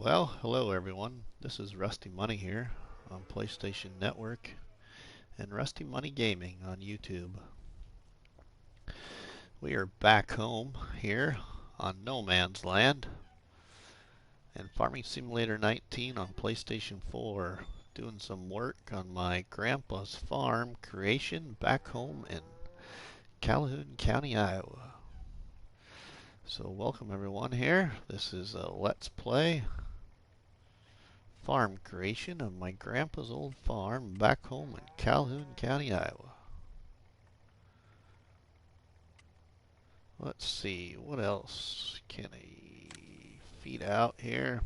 Well, hello everyone. This is RustyMoney here on PlayStation Network and RustyMoney Gaming on YouTube. We are back home here on No Man's Land and Farming Simulator 19 on PlayStation 4, doing some work on my grandpa's farm creation back home in Calhoun County, Iowa. So welcome everyone here. This is a Let's Play farm creation of my grandpa's old farm back home in Calhoun County, Iowa. Let's see, what else can I feed out here?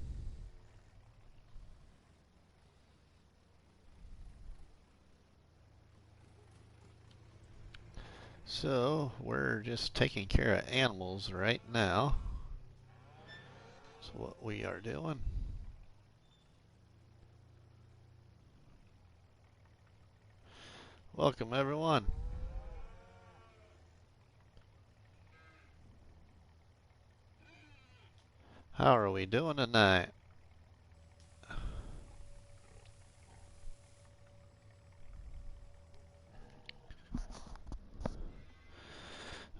So, we're just taking care of animals right now. That's what we are doing. Welcome everyone. How are we doing tonight?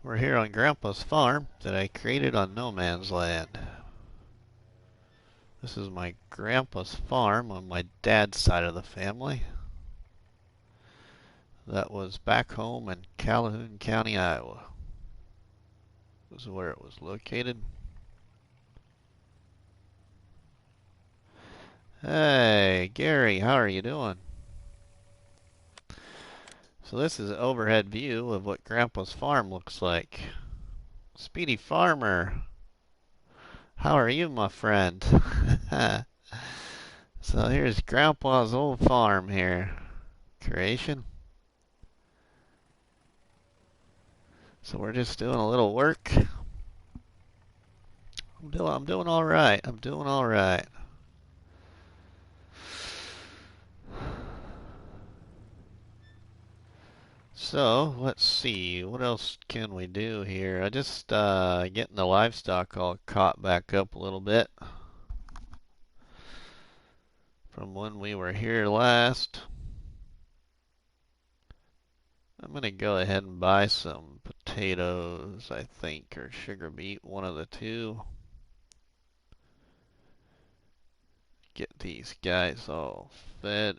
We're here on Grandpa's farm that I created on No Man's Land. This is my grandpa's farm on my dad's side of the family. That was back home in Calhoun County, Iowa. This is where it was located. Hey, Gary, how are you doing? So this is an overhead view of what Grandpa's farm looks like. Speedy Farmer, how are you, my friend? So here's Grandpa's old farm here. Creation. So we're just doing a little work. I'm doing all right. I'm doing all right. So let's see, what else can we do here? I just getting the livestock all caught back up a little bit from when we were here last. I'm gonna go ahead and buy some potatoes, I think, or sugar beet, one of the two. Get these guys all fed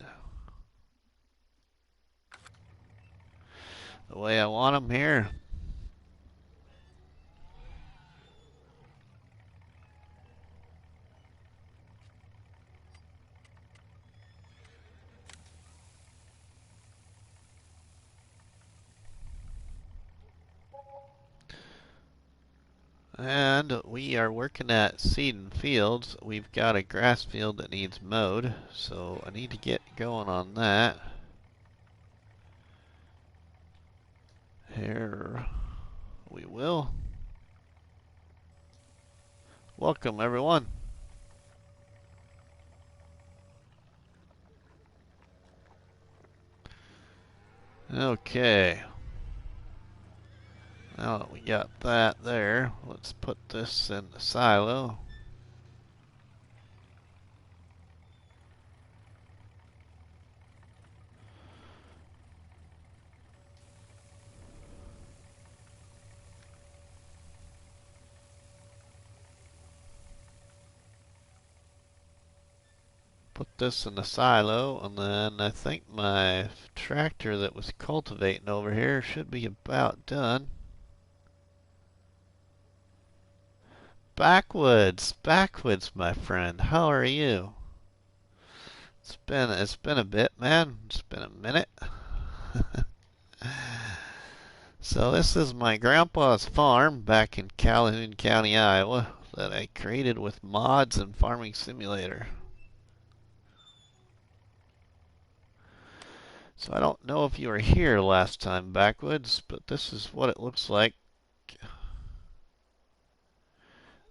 the way I want them here. And we are working at seed and fields. We've got a grass field that needs mowed, so I need to get going on that. Here we will. Welcome everyone. Okay. Now that we got that there, let's put this in the silo. Put this in the silo, and then I think my tractor that was cultivating over here should be about done. Backwoods, my friend. How are you? It's been a bit, man. It's been a minute. So this is my grandpa's farm back in Calhoun County, Iowa, that I created with mods and Farming Simulator. So I don't know if you were here last time, Backwoods, but this is what it looks like.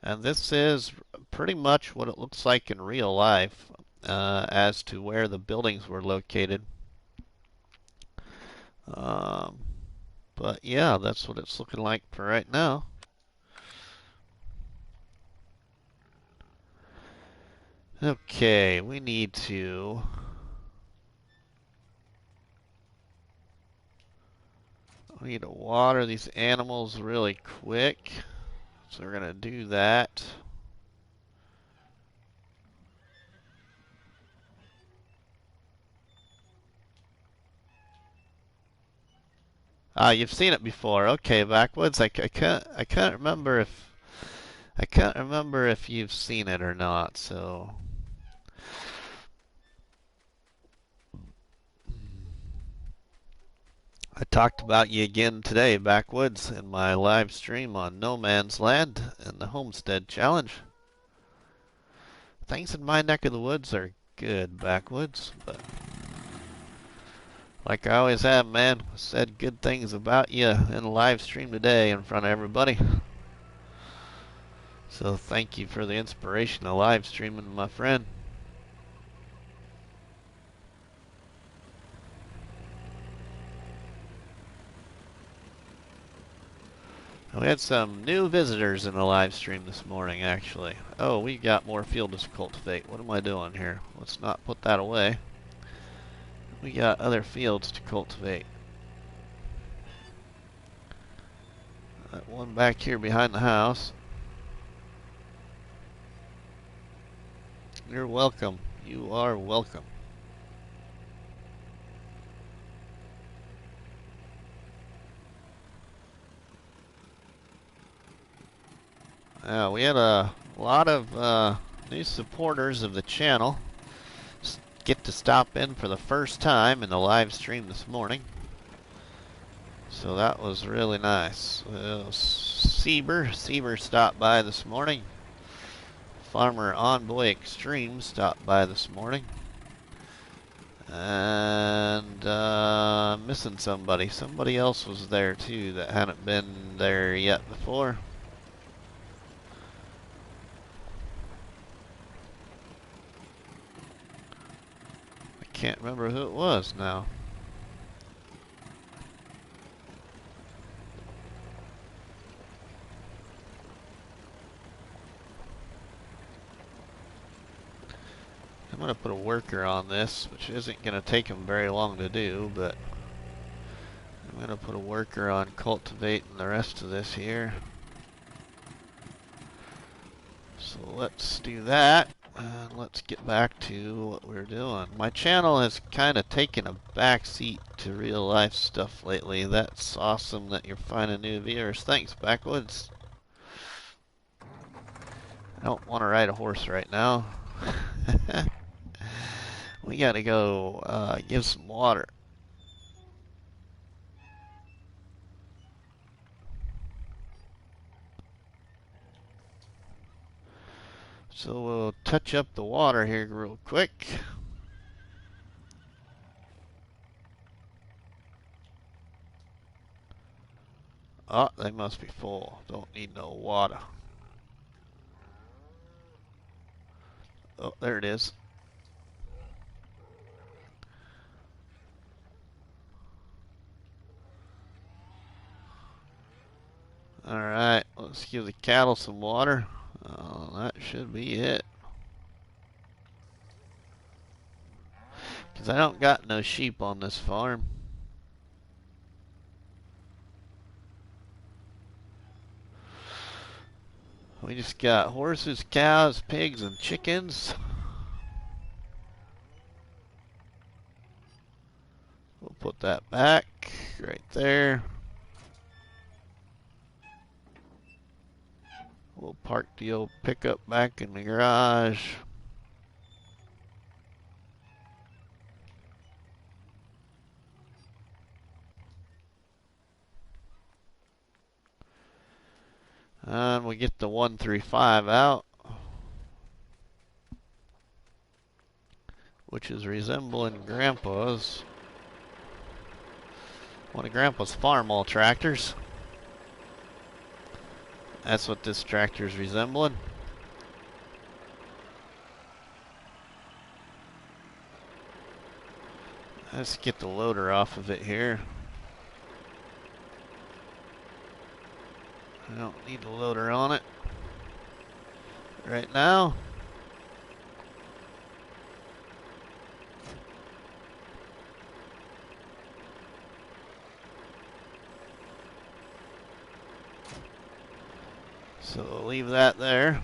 And this is pretty much what it looks like in real life as to where the buildings were located. But yeah, that's what it's looking like for right now. Okay, we need to water these animals really quick. So we're gonna do that. Ah, you've seen it before. Okay, Backwoods. I can't remember if you've seen it or not. So I talked about you again today, Backwoods, in my live stream on No Man's Land and the Homestead Challenge. Things in my neck of the woods are good, Backwoods, but like I always have, man, said good things about you in the live stream today in front of everybody. So thank you for the inspiration of live streaming, my friend. We had some new visitors in the live stream this morning, actually. Oh, we got more field to cultivate. What am I doing here? Let's not put that away. We got other fields to cultivate. That one back here behind the house. You're welcome. You are welcome. We had a lot of new supporters of the channel get to stop in for the first time in the live stream this morning. So that was really nice. Sieber stopped by this morning. Farmer Envoy Extreme stopped by this morning. And missing somebody. Somebody else was there too that hadn't been there yet before. I can't remember who it was now. I'm going to put a worker on this, which isn't going to take him very long to do, but I'm going to put a worker on cultivating the rest of this here. So let's do that, and let's get back to what we're doing. My channel has kind of taken a back seat to real life stuff lately. That's awesome that you're finding new viewers. Thanks, Backwoods. I don't want to ride a horse right now. We gotta go give some water. So we'll touch up the water here real quick. Oh, they must be full. Don't need no water. Oh, there it is. Alright, let's give the cattle some water. That should be it. Because I don't got no sheep on this farm. We just got horses, cows, pigs, and chickens. We'll put that back right there. We'll park the old pickup back in the garage. And we get the 135 out, which is resembling Grandpa's. One of Grandpa's farm-all tractors. That's what this tractor is resembling. Let's get the loader off of it here. I don't need a loader on it right now. So we'll leave that there.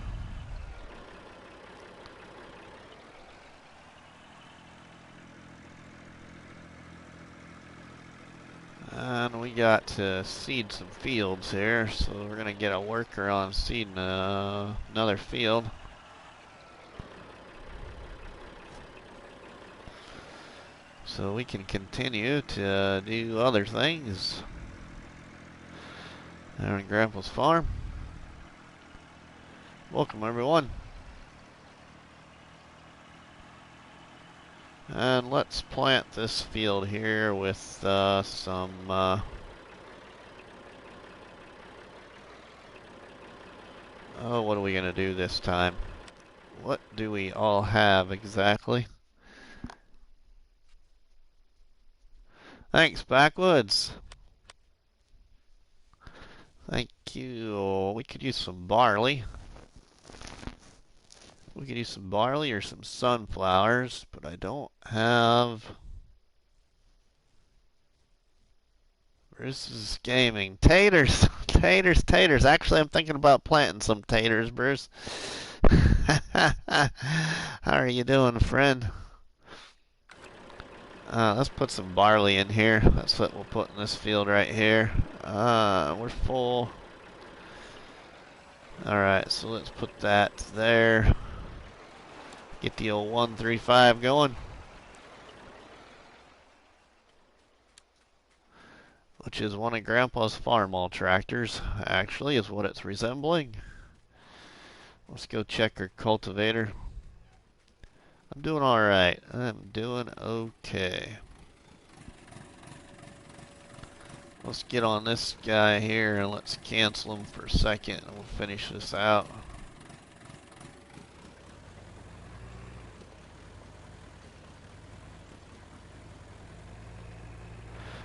And we got to seed some fields here, so we're going to get a worker on seeding another field. So we can continue to do other things there on Grandpa's farm. Welcome everyone. And let's plant this field here with some oh, what are we gonna do this time? What do we all have exactly? Thanks, Backwoods. Thank you. We could use some barley. We could use some barley or some sunflowers, but I don't have... Bruce's gaming. Taters! Taters, taters. Actually, I'm thinking about planting some taters, Bruce. How are you doing, friend? Let's put some barley in here. That's what we'll put in this field right here. We're full. Alright, so let's put that there. Get the old 135 going. Which is one of Grandpa's farm-all tractors, actually, is what it's resembling. Let's go check our cultivator. I'm doing alright. I'm doing okay. Let's get on this guy here and let's cancel him for a second and we'll finish this out.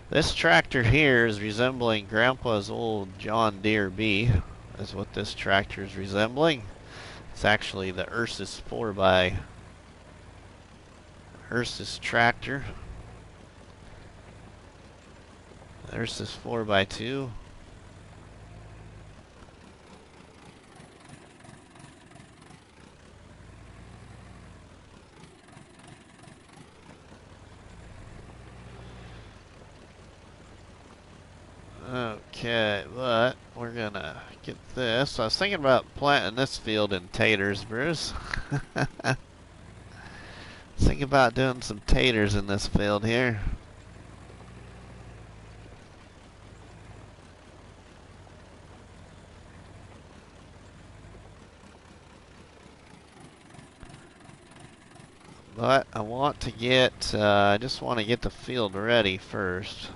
This tractor here is resembling Grandpa's old John Deere B. That's what this tractor is resembling. It's actually the Ursus 4x Ursus tractor. Ursus 4x2. Okay, but we're gonna get this. I was thinking about planting this field in taters, Bruce. Think about doing some taters in this field here. But I want to get, I just want to get the field ready first.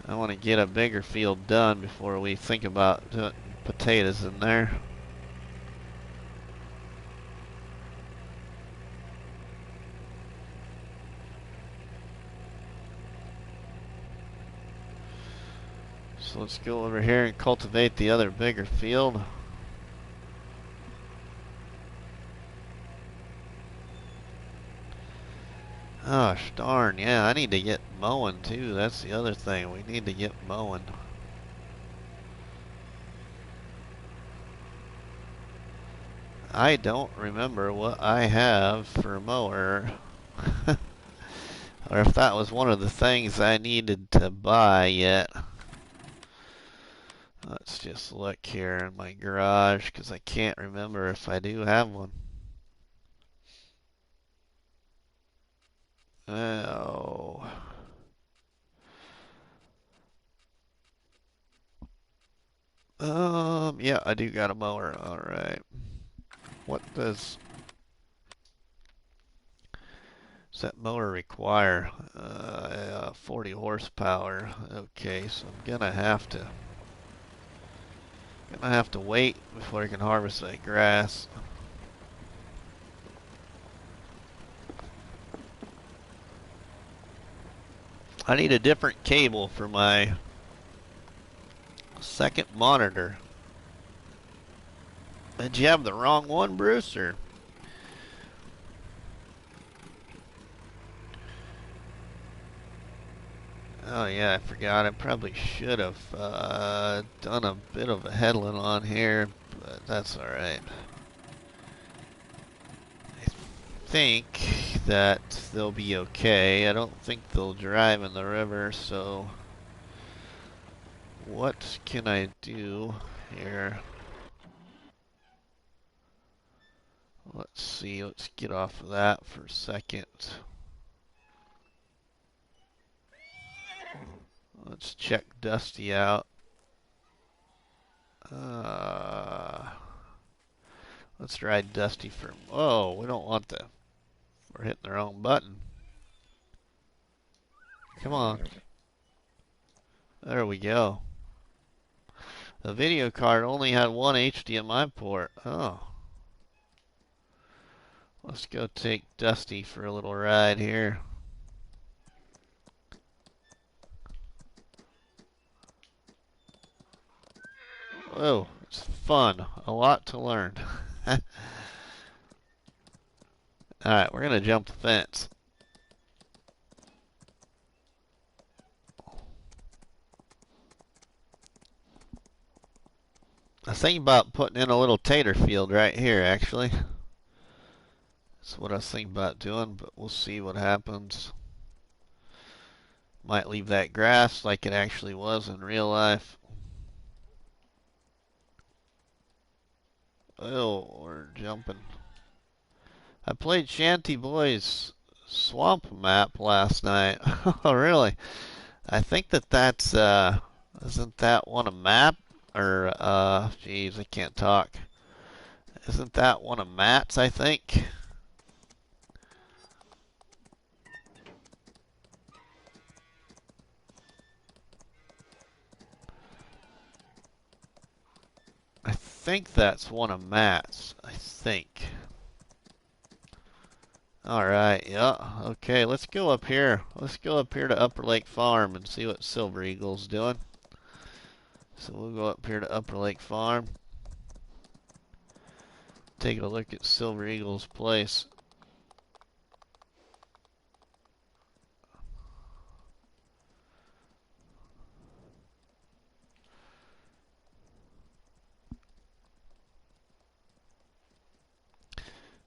I want to get a bigger field done before we think about putting potatoes in there. So let's go over here and cultivate the other bigger field. Gosh darn, yeah, I need to get mowing too. That's the other thing. We need to get mowing. I don't remember what I have for a mower. Or if that was one of the things I needed to buy yet. Let's just look here in my garage because I can't remember if I do have one. Oh. Yeah, I do got a mower. Alright. What does that mower require? 40 horsepower. Okay, so I'm gonna have to wait before I can harvest that grass. I need a different cable for my second monitor. Did you have the wrong one, Bruce, or? Oh yeah, I forgot. I probably should have done a bit of a headland on here, but that's alright. I think that they'll be okay. I don't think they'll drive in the river, so what can I do here? Let's see, let's get off of that for a second. Let's check Dusty out. Let's ride Dusty for... Whoa, we don't want the... We're hitting the wrong button. Come on. There we go. The video card only had one HDMI port. Oh. Let's go take Dusty for a little ride here. Whoa, it's fun. A lot to learn. Alright, we're going to jump the fence. I was thinking about putting in a little tater field right here, actually. That's what I was thinking about doing, but we'll see what happens. Might leave that grass like it actually was in real life. Oh, we're jumping. I played Shanty Boy's swamp map last night. Oh, really? I think that's, isn't that one a map? Or, geez, I can't talk. Isn't that one of Matt's, I think? I think that's one of Matt's. I think. Alright, yeah. Okay, let's go up here. Let's go up here to Upper Lake Farm and see what Silver Eagle's doing. So we'll go up here to Upper Lake Farm. Take a look at Silver Eagle's place.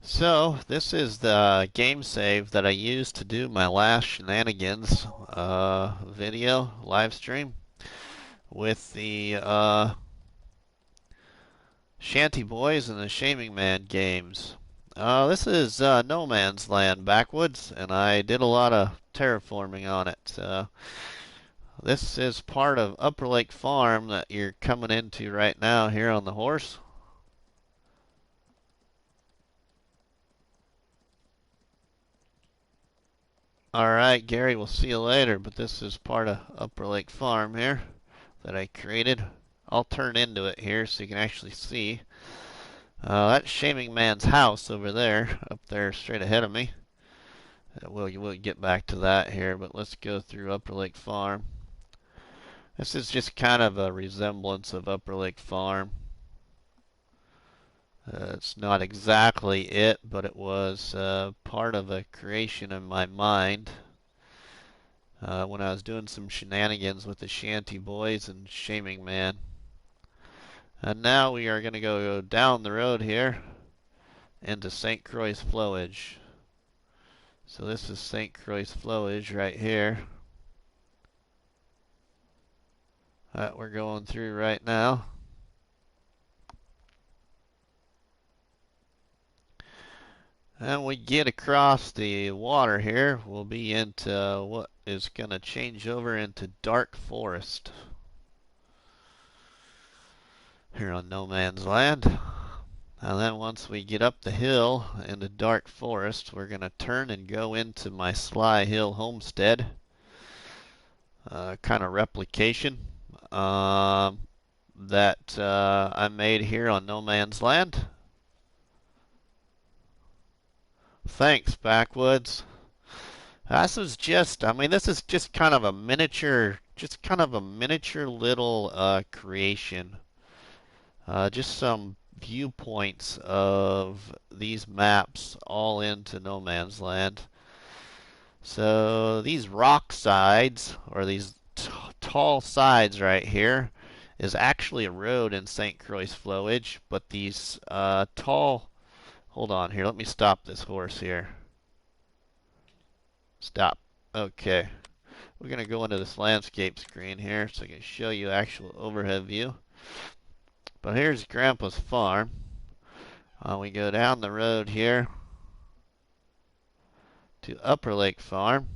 So, this is the game save that I used to do my last shenanigans video, live stream, with the Shanty Boys and the Shaming Man games. This is No Man's Land backwoods, and I did a lot of terraforming on it. This is part of Upper Lake Farm that you're coming into right now here on the horse. Alright, Gary, we'll see you later, but this is part of Upper Lake Farm here that I created. I'll turn into it here so you can actually see. That's Shaming Man's house over there, up there straight ahead of me. We'll get back to that here, but let's go through Upper Lake Farm. This is just kind of a resemblance of Upper Lake Farm. It's not exactly it, but it was part of a creation in my mind when I was doing some shenanigans with the Shanty Boys and Shaming Man. And now we are going to go down the road here into St. Croix Flowage. So this is St. Croix Flowage right here that we're going through right now. And we get across the water here, we'll be into what is going to change over into dark forest here on No Man's Land. And then once we get up the hill into dark forest, we're going to turn and go into my Sly Hill homestead. Kind of replication that I made here on No Man's Land. Thanks, Backwoods. This is just, I mean, this is just kind of a miniature, little creation. Just some viewpoints of these maps all into No Man's Land. So these rock sides, or these tall sides right here, is actually a road in St. Croix flowage, but these tall, hold on here, let me stop this horse here. Stop. Okay. We're going to go into this landscape screen here so I can show you actual overhead view. But here's Grandpa's farm. We go down the road here to Upper Lake Farm.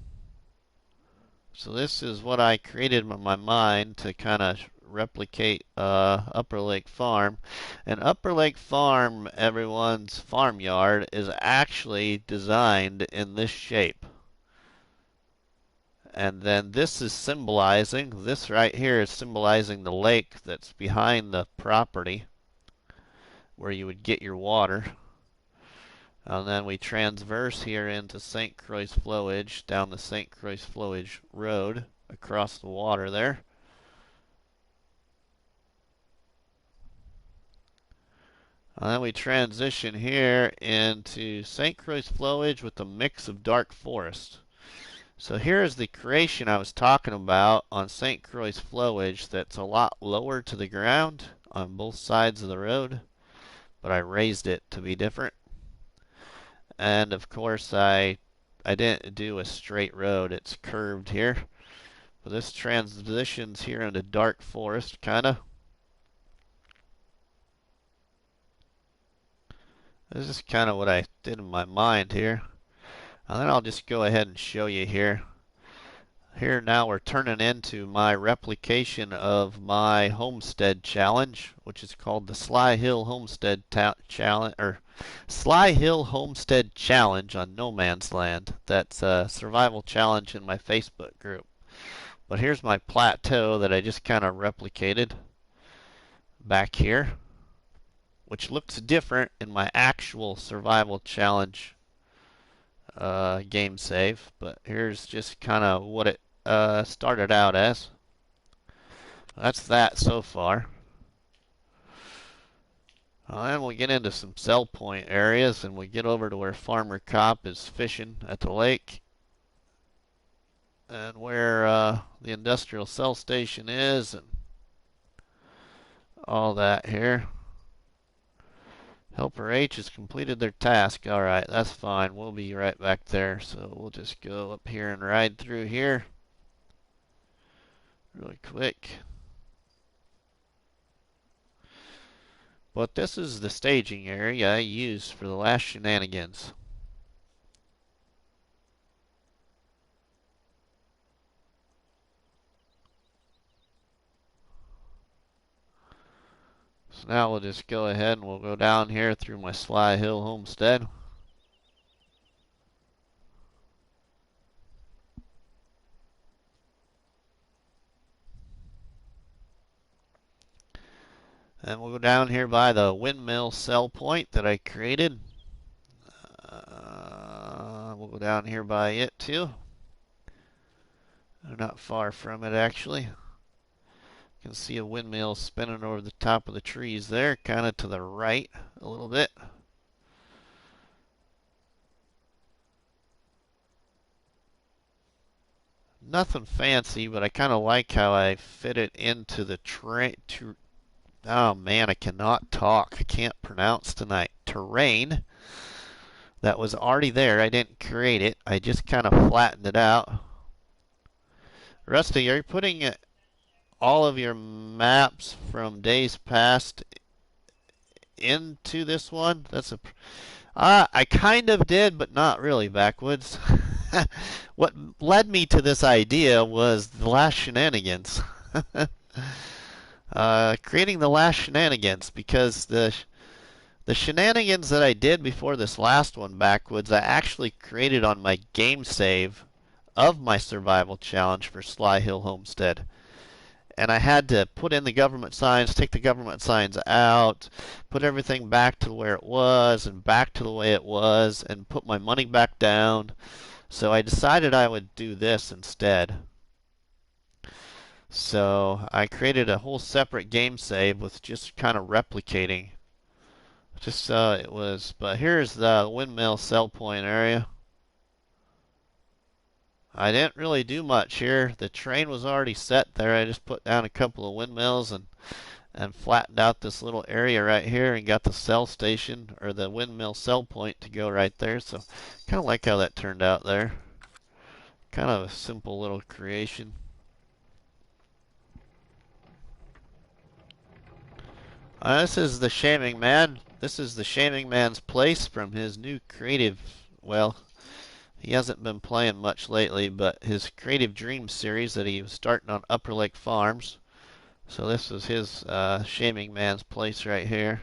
So this is what I created in my mind to kind of replicate Upper Lake Farm. And Upper Lake Farm, everyone's farmyard, is actually designed in this shape. And then this is symbolizing, this right here is symbolizing the lake that's behind the property where you would get your water. And then we transverse here into St. Croix flowage, down the St. Croix flowage road, across the water there. And then we transition here into St. Croix flowage with a mix of dark forest. So here's the creation I was talking about on St. Croix flowage that's a lot lower to the ground on both sides of the road, but I raised it to be different. And of course I didn't do a straight road, it's curved here. But this transitions here into dark forest kinda. This is kinda what I did in my mind here. And then I'll just go ahead and show you here. Here now we're turning into my replication of my homestead challenge, which is called the Sly Hill Homestead Challenge, or Sly Hill Homestead Challenge on No Man's Land. That's a survival challenge in my Facebook group. But here's my plateau that I just kind of replicated back here, which looks different in my actual survival challenge game save. But here's just kind of what it started out as. That's that so far. Then we'll get into some sell point areas, and we get over to where Farmer Cop is fishing at the lake, and where the industrial cell station is, and all that here. Helper H has completed their task. Alright, that's fine. We'll be right back there. So we'll just go up here and ride through here really quick. But this is the staging area I used for the last shenanigans. So now we'll just go ahead and we'll go down here through my Sly Hill homestead. And we'll go down here by the windmill cell point that I created. We'll go down here by it too. Not far from it actually. You can see a windmill spinning over the top of the trees there, kind of to the right a little bit. Nothing fancy, but I kind of like how I fit it into the oh man, I cannot talk. I can't pronounce tonight. Terrain that was already there. I didn't create it. I just kind of flattened it out. Rusty, are you putting all of your maps from days past into this one? That's a I kind of did, but not really, Backwoods. What led me to this idea was the last shenanigans. Creating the last shenanigans, because the shenanigans that I did before this last one, Backwoods, I actually created on my game save of my survival challenge for Sly Hill Homestead. And I had to put in the government signs, take the government signs out, put everything back to where it was and back to the way it was, and put my money back down. So I decided I would do this instead. So I created a whole separate game save with just kind of replicating. Just it was, but here's the windmill sell point area. I didn't really do much here. The train was already set there. I just put down a couple of windmills and flattened out this little area right here and got the cell station or the windmill cell point to go right there. So kind of like how that turned out there. Kind of a simple little creation. This is the Shaming Man. This is the Shaming Man's place from his new creative, well, he hasn't been playing much lately, but his Creative Dreams series that he was starting on Upper Lake Farms. So this is his Shaming Man's place right here.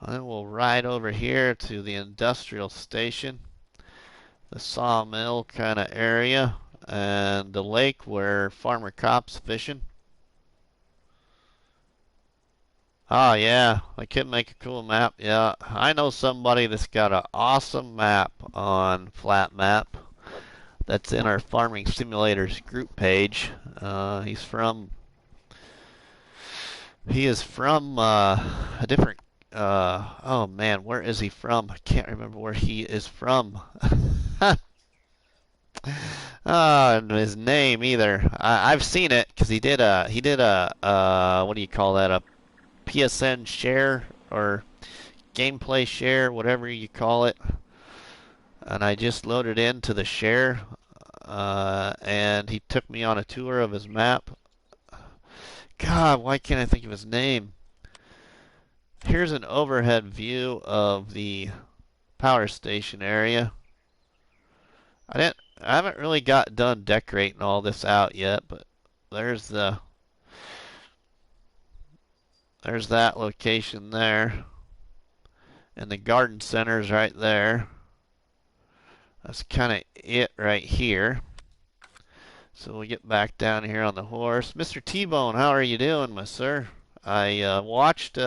And then we'll ride over here to the industrial station, the sawmill kind of area, and the lake where Farmer Cop's fishing. Oh yeah, I could make a cool map. Yeah, I know somebody that's got an awesome map on Flat Map that's in our Farming Simulators group page. He is from a different. Oh man, where is he from? I can't remember where he is from. And his name either. I've seen it because he did a what do you call that, a PSN share or gameplay share, whatever you call it, and I just loaded into the share, and he took me on a tour of his map. God, why can't I think of his name? Here's an overhead view of the power station area. I haven't really got done decorating all this out yet, but there's that location there, and the garden center's right there. That's kind of it right here. So we get back down here on the horse. Mr. T-Bone, how are you doing, my sir? I watched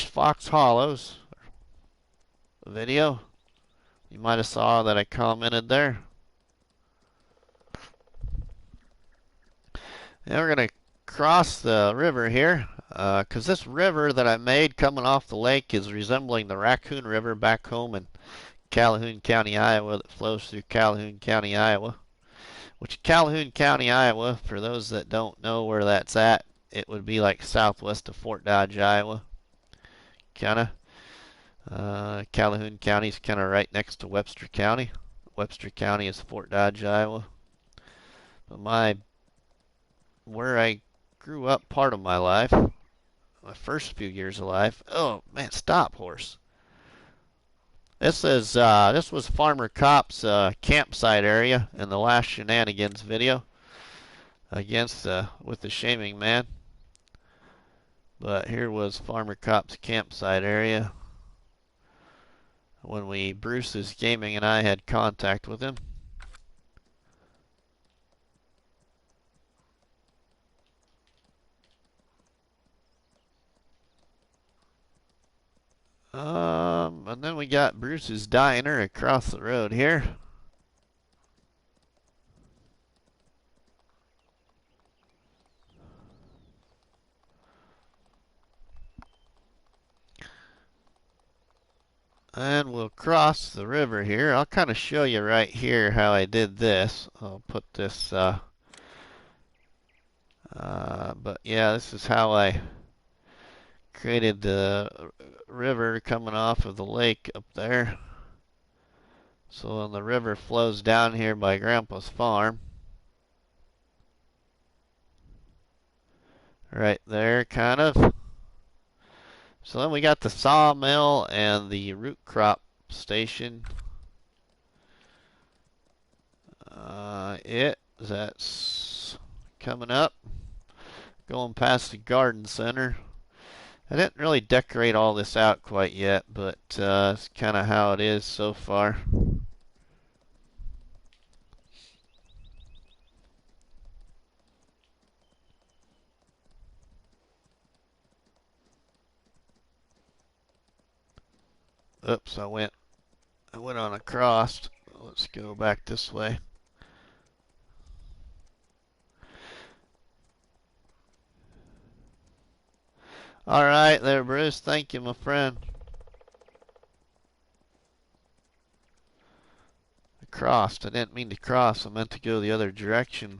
Fox Hollow's video. You might have saw that I commented there. Now we're gonna cross the river here, because this river that I made coming off the lake is resembling the Raccoon River back home in Calhoun County, Iowa, that flows through Calhoun County, Iowa. Which Calhoun County, Iowa, for those that don't know where that's at, it would be like southwest of Fort Dodge, Iowa. Kinda. Calhoun County is kind of right next to Webster County. Webster County is Fort Dodge, Iowa. But where I grew up part of my life, my first few years of life. Oh man, stop, horse. This was Farmer Cop's campsite area in the last shenanigans video against with the Shaming Man. But here was Farmer Cop's campsite area when Bruce's Gaming and I had contact with him. And then we got Bruce's Diner across the road here. And we'll cross the river here. I'll kind of show you right here how I did this. I'll put this, but yeah, this is how I created the river coming off of the lake up there. So when the river flows down here by Grandpa's farm, right there, kind of. So then we got the sawmill and the root crop station. That's coming up, going past the garden center. I didn't really decorate all this out quite yet, but it's kind of how it is so far. Oops, I went on across. Let's go back this way. All right there, Bruce. Thank you, my friend. crossed. I didn't mean to cross. I meant to go the other direction.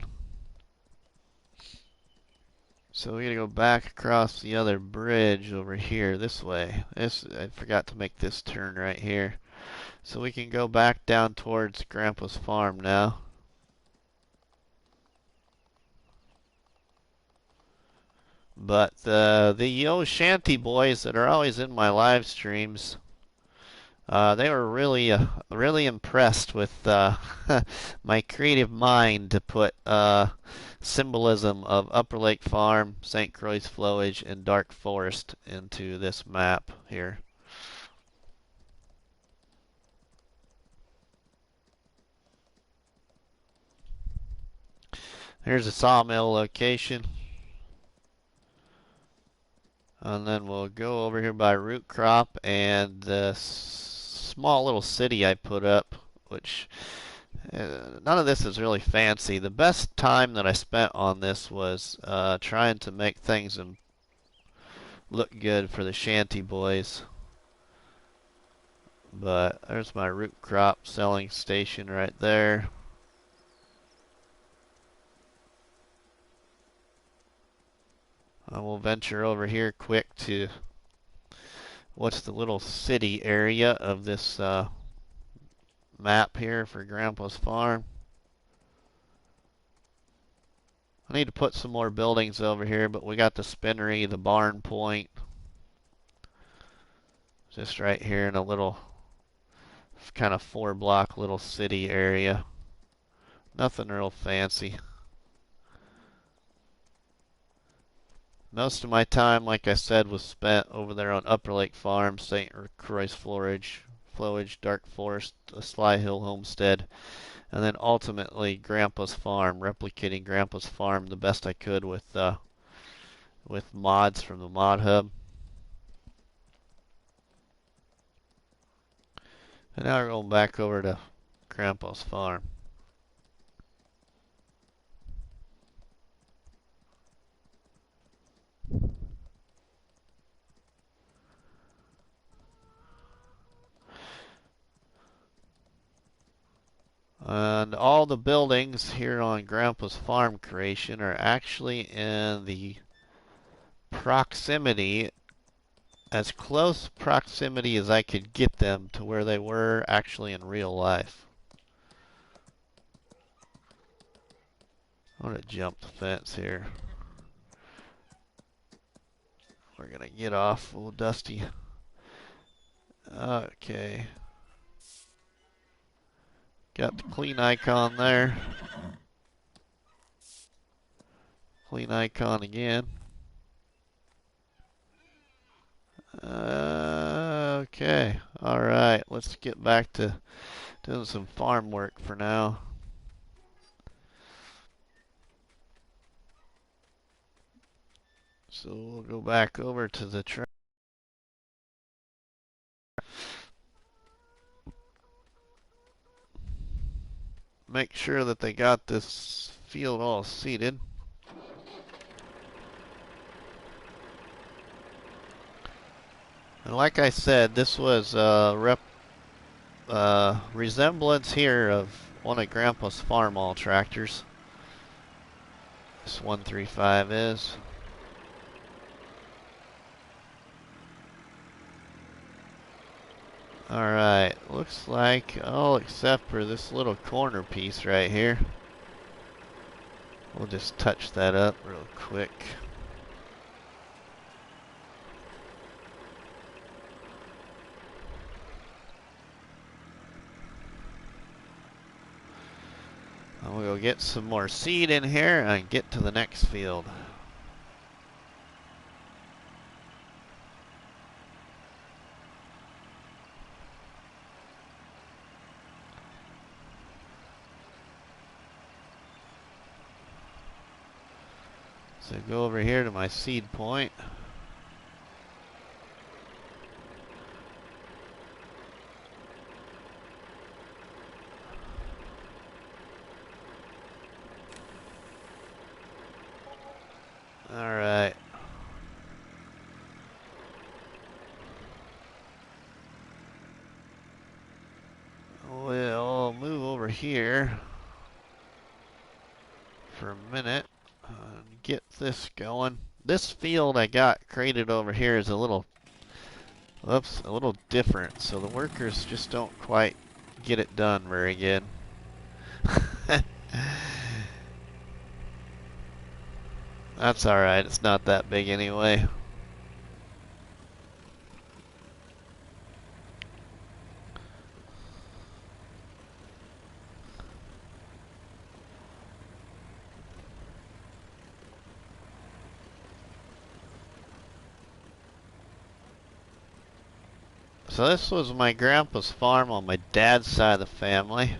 So we gotta go back across the other bridge over here this way. I forgot to make this turn right here. So we can go back down towards Grandpa's farm now. But the old shanty boys that are always in my live streams, they were really impressed with my creative mind to put symbolism of Upper Lake Farm, St. Croix Flowage, and Dark Forest into this map here. Here's a sawmill location. And then we'll go over here by root crop and the small little city I put up, which none of this is really fancy. The best time that I spent on this was trying to make things look good for the shanty boys. But there's my root crop selling station right there. I will venture over here quick to what's the little city area of this map here for Grandpa's farm. I need to put some more buildings over here, but we got the spinnery, the barn point, just right here in a little kind of 4-block little city area. Nothing real fancy. Most of my time, like I said, was spent over there on Upper Lake Farm, St. Croix Flowage, Dark Forest, a Sly Hill Homestead, and then ultimately Grandpa's farm, replicating Grandpa's farm the best I could with mods from the mod hub. And now we're going back over to Grandpa's farm. And all the buildings here on Grandpa's farm creation are actually in the proximity, as close proximity as I could get them to where they were actually in real life. I'm going to jump the fence here. We're going to get off old Dusty. Okay. Got the clean icon there. Clean icon again. Okay. Alright. Let's get back to doing some farm work for now. So we'll go back over to the track. Make sure that they got this field all seeded. And like I said, this was a resemblance here of one of Grandpa's farm-all tractors. This 135 is. Alright, looks like all except for this little corner piece right here. We'll just touch that up real quick. And we'll get some more seed in here and get to the next field. So go over here to my seed point. Alright. We'll move over over here for a minute and get this going. This field I got created over here is a little, whoops, a little different, so the workers just don't quite get it done very good. That's alright, it's not that big anyway. So this was my grandpa's farm on my dad's side of the family.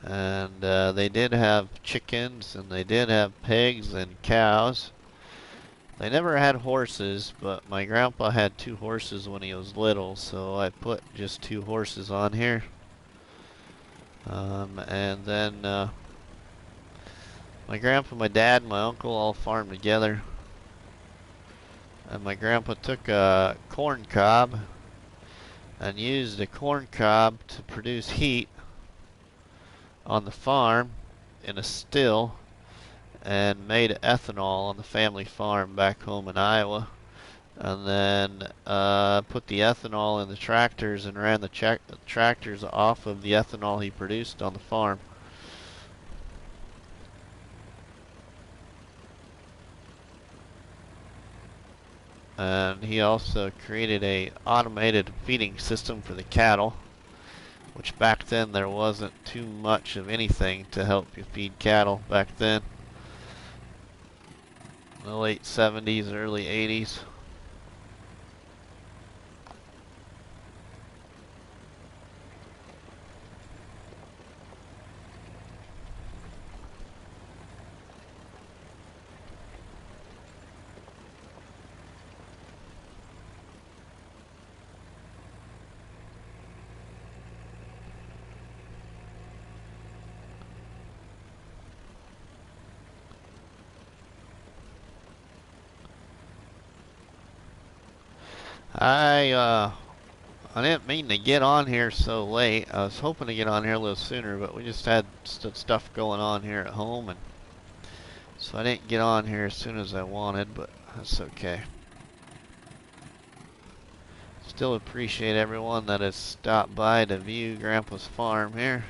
And they did have chickens, and they did have pigs and cows. They never had horses, but my grandpa had 2 horses when he was little, so I put just 2 horses on here. And then my grandpa, my dad, and my uncle all farmed together. And my grandpa took a corn cob and used the corn cob to produce heat on the farm in a still, and made ethanol on the family farm back home in Iowa. And then put the ethanol in the tractors and ran the tractors off of the ethanol he produced on the farm. And he also created a automated feeding system for the cattle, which back then there wasn't too much of anything to help you feed cattle back then. In the late 70s, early 80s. I didn't mean to get on here so late. I was hoping to get on here a little sooner, but we just had stuff going on here at home, and so I didn't get on here as soon as I wanted, but that's okay. Still appreciate everyone that has stopped by to view Grandpa's farm here.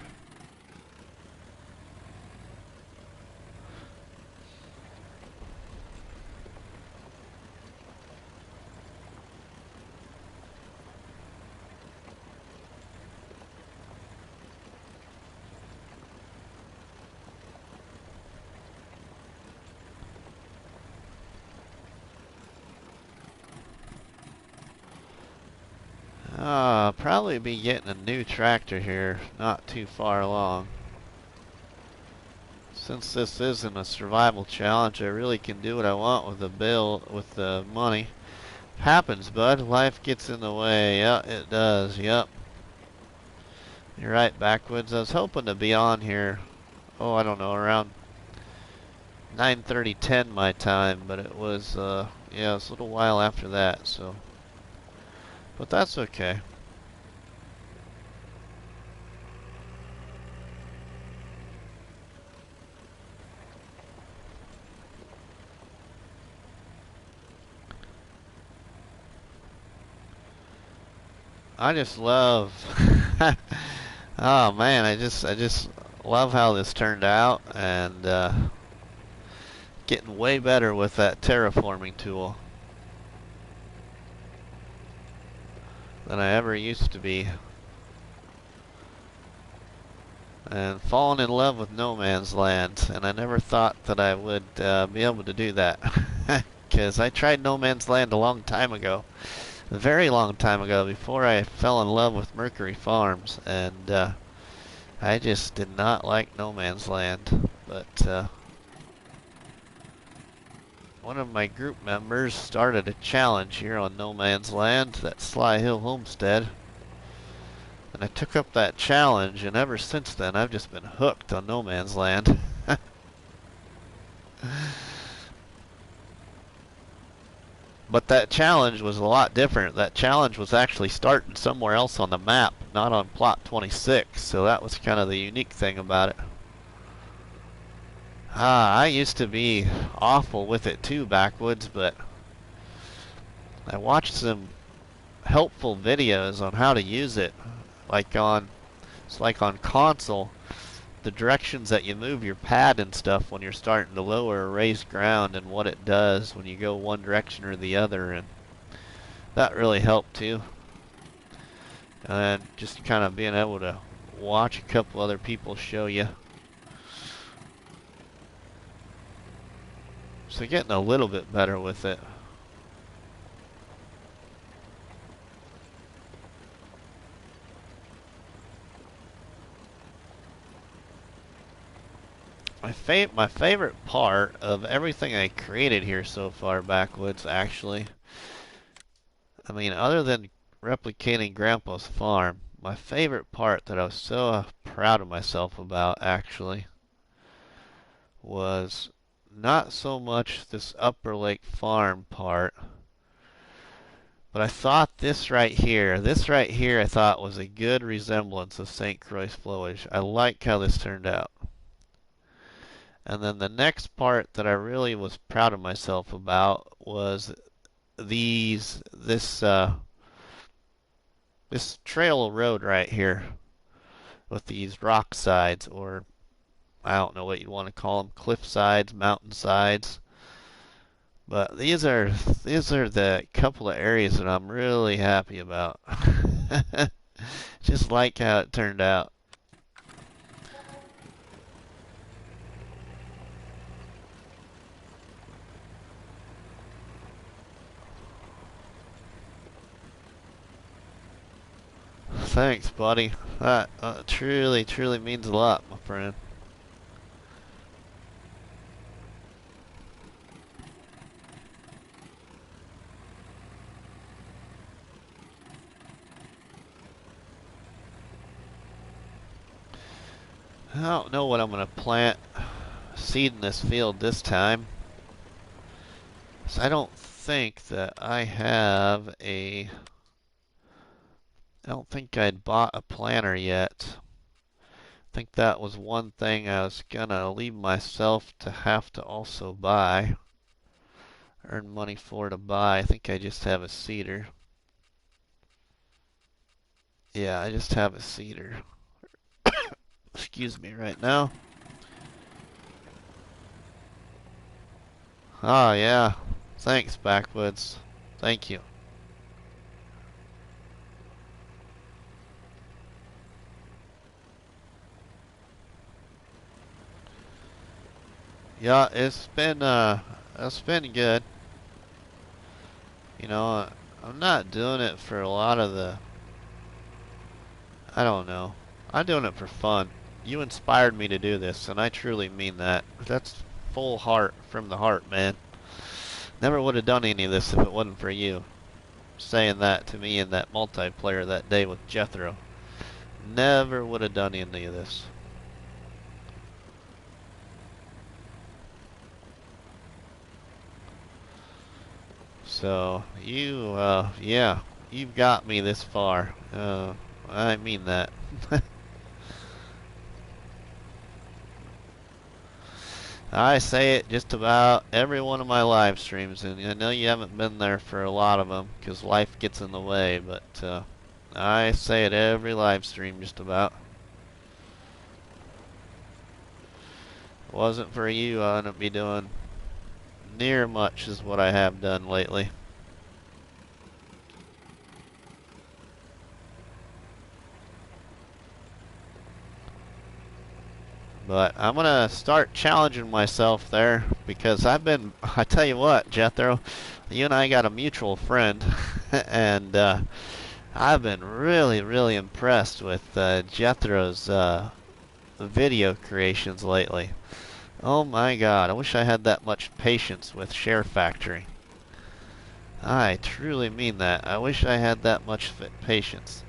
Probably be getting a new tractor here not too far along. Since this isn't a survival challenge, I really can do what I want with the bill, with the money. Happens, bud. Life gets in the way. Yeah, it does. Yep. You're right, Backwoods. I was hoping to be on here, oh, I don't know, around 9:30, 10 my time, but it was, yeah, it was a little while after that, so. But that's okay. I just love, oh man, I just love how this turned out, and getting way better with that terraforming tool than I ever used to be. And falling in love with no man's land, and I never thought that I would be able to do that. Because I tried no man's land a long time ago. A very long time ago, before I fell in love with Mercury Farms, and I just did not like no man's land. But one of my group members started a challenge here on no man's land, that Sly Hill Homestead, and I took up that challenge, and ever since then I've just been hooked on no man's land. But that challenge was a lot different. That challenge was actually starting somewhere else on the map, not on plot 26, so that was kind of the unique thing about it. I used to be awful with it too, Backwoods, but I watched some helpful videos on how to use it. It's like on console, the directions that you move your pad and stuff when you're starting to lower or raise ground, and what it does when you go one direction or the other, and that really helped too. And just kind of being able to watch a couple other people show you. So getting a little bit better with it. My favorite part of everything I created here so far, Backwoods, actually, I mean, other than replicating Grandpa's farm, my favorite part that I was so proud of myself about, actually, was not so much this Upper Lake Farm part, but I thought this right here, I thought was a good resemblance of St. Croix flowage. I like how this turned out. And then the next part that I really was proud of myself about was this trail road right here with these rock sides, or I don't know what you want to call them, cliff sides, mountain sides. But these are the couple of areas that I'm really happy about. Just like how it turned out. Thanks, buddy. That truly, truly means a lot, my friend. I don't know what I'm going to plant seed in this field this time. So I don't think that I don't think I'd bought a planter yet. I think that was one thing I was gonna leave myself to have to also buy. Earn money for to buy. I think I just have a seeder. Yeah, I just have a seeder. Excuse me right now. Oh yeah. Thanks, Backwoods. Thank you. Yeah, it's been good. You know, I'm not doing it for a lot of I don't know. I'm doing it for fun. You inspired me to do this, and I truly mean that. That's full heart from the heart, man. Never would have done any of this if it wasn't for you saying that to me in that multiplayer that day with Jethro. Never would have done any of this. So, yeah, you've got me this far. I mean that. I say it just about every one of my live streams, and I know you haven't been there for a lot of them because life gets in the way, but I say it every live stream just about. If it wasn't for you, I wouldn't be doing near much as what I have done lately. But I'm gonna start challenging myself there because I tell you what, Jethro, you and I got a mutual friend, and I've been really, really impressed with Jethro's video creations lately. Oh my God, I wish I had that much patience with Share Factory. I truly mean that. I wish I had that much patience.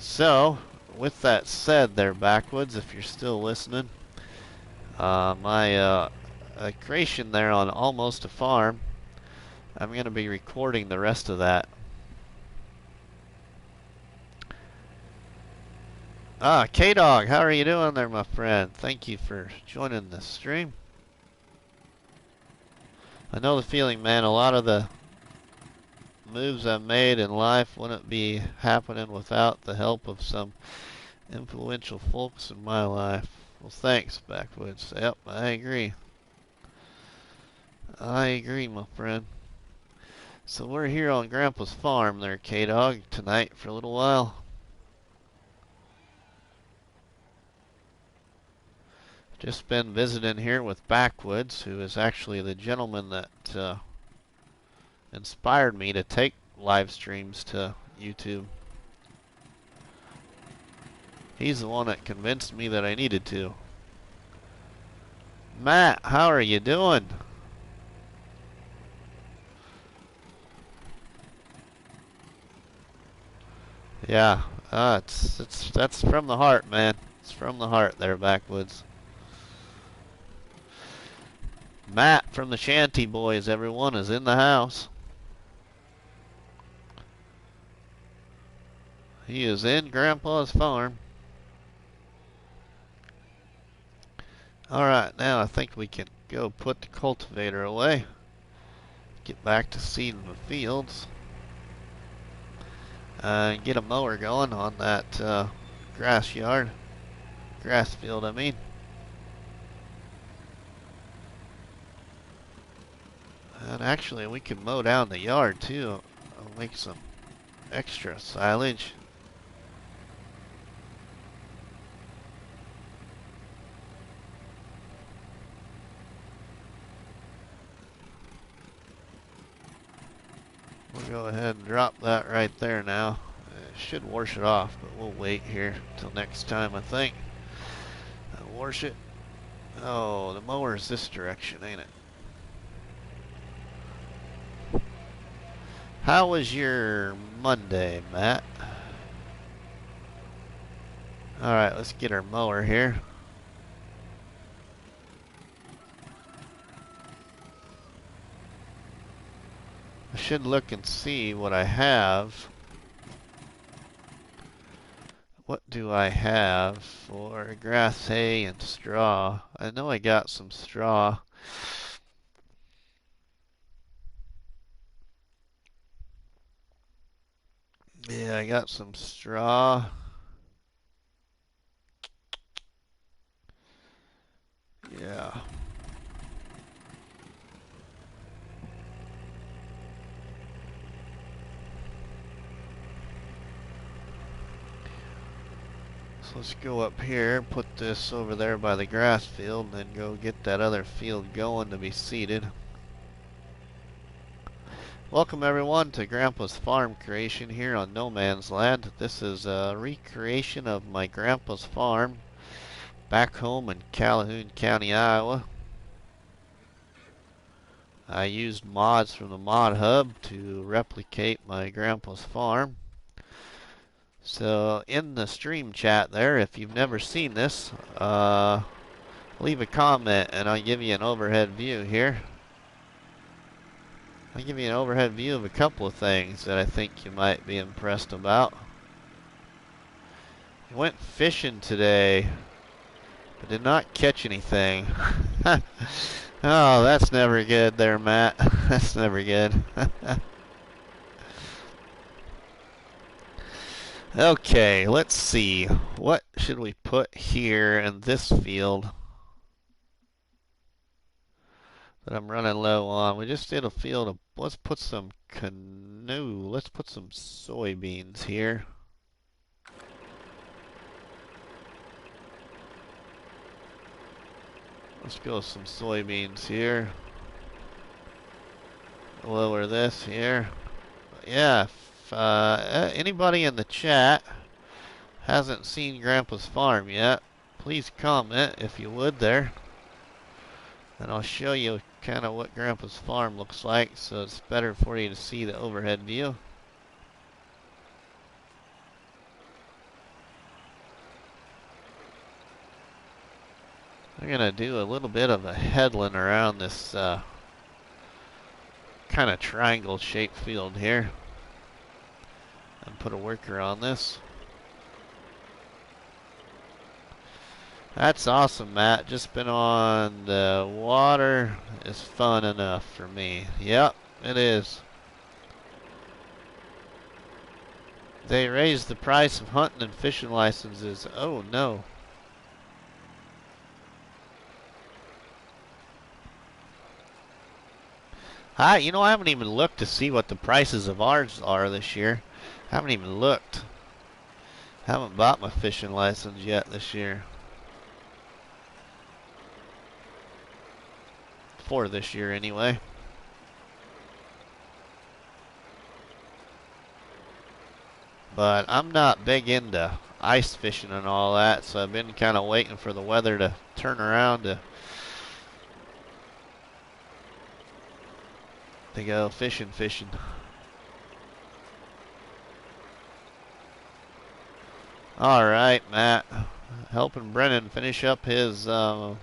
So, with that said there, Backwoods, if you're still listening, my creation there on Almost a Farm I'm going to be recording the rest of that. K-Dog, how are you doing there, my friend? Thank you for joining the stream. I know the feeling, man. A lot of the moves I've made in life wouldn't be happening without the help of some influential folks in my life. Well, thanks, Backwoods. Yep, I agree. I agree, my friend. So we're here on Grandpa's farm there, K-Dog, tonight for a little while. Just been visiting here with Backwoods, who is actually the gentleman that inspired me to take live streams to YouTube. He's the one that convinced me that I needed to. Matt, how are you doing? Yeah, that's from the heart, man. It's from the heart there, Backwoods. Matt from the Shanty Boys, everyone, is in the house. He is in Grandpa's farm. Alright, now I think we can go put the cultivator away. Get back to seeding the fields. And get a mower going on that grass field, I mean. And actually, we can mow down the yard too. I'll make some extra silage. We'll go ahead and drop that right there now. It should wash it off, but we'll wait here till next time, I think. Wash it. Oh, the mower's this direction, ain't it? How was your Monday, Matt? Alright, let's get our mower here. I should look and see what I have. What do I have for grass, hay, and straw? I know I got some straw. Yeah, I got some straw. Yeah. So let's go up here, put this over there by the grass field, and then go get that other field going to be seeded. Welcome everyone to Grandpa's Farm Creation here on No Man's Land. This is a recreation of my grandpa's farm back home in Calhoun County, Iowa. I used mods from the mod hub to replicate my grandpa's farm. So in the stream chat there, if you've never seen this, leave a comment and I'll give you an overhead view here. I'll give you an overhead view of a couple of things that I think you might be impressed about. I went fishing today, but did not catch anything. Oh, that's never good there, Matt. That's never good. Okay, let's see. What should we put here in this field that I'm running low on? We just did a field of, let's put some let's put some soybeans here. Let's go with some soybeans here. Lower this here. Yeah, if anybody in the chat hasn't seen Grandpa's farm yet, please comment if you would there. And I'll show you kind of what Grandpa's farm looks like, so it's better for you to see the overhead view. I'm going to do a little bit of a headland around this kind of triangle shaped field here. And put a worker on this. That's awesome, Matt. Just been on the water is fun enough for me. Yep, it is. They raised the price of hunting and fishing licenses. Oh no. You know, I haven't even looked to see what the prices of ours are this year. Haven't even looked. Haven't bought my fishing license yet this year. For this year anyway. But I'm not big into ice fishing and all that, so I've been kind of waiting for the weather to turn around to go fishing. All right, Matt, helping Brennan finish up his map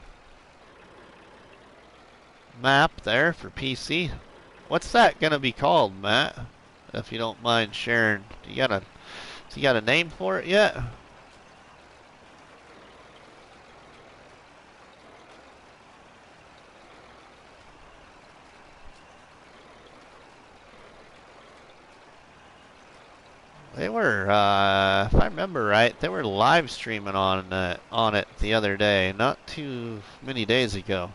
there for PC. What's that gonna be called, Matt? If you don't mind sharing, has he got a name for it yet? They were, if I remember right, they were live streaming on it the other day, not too many days ago.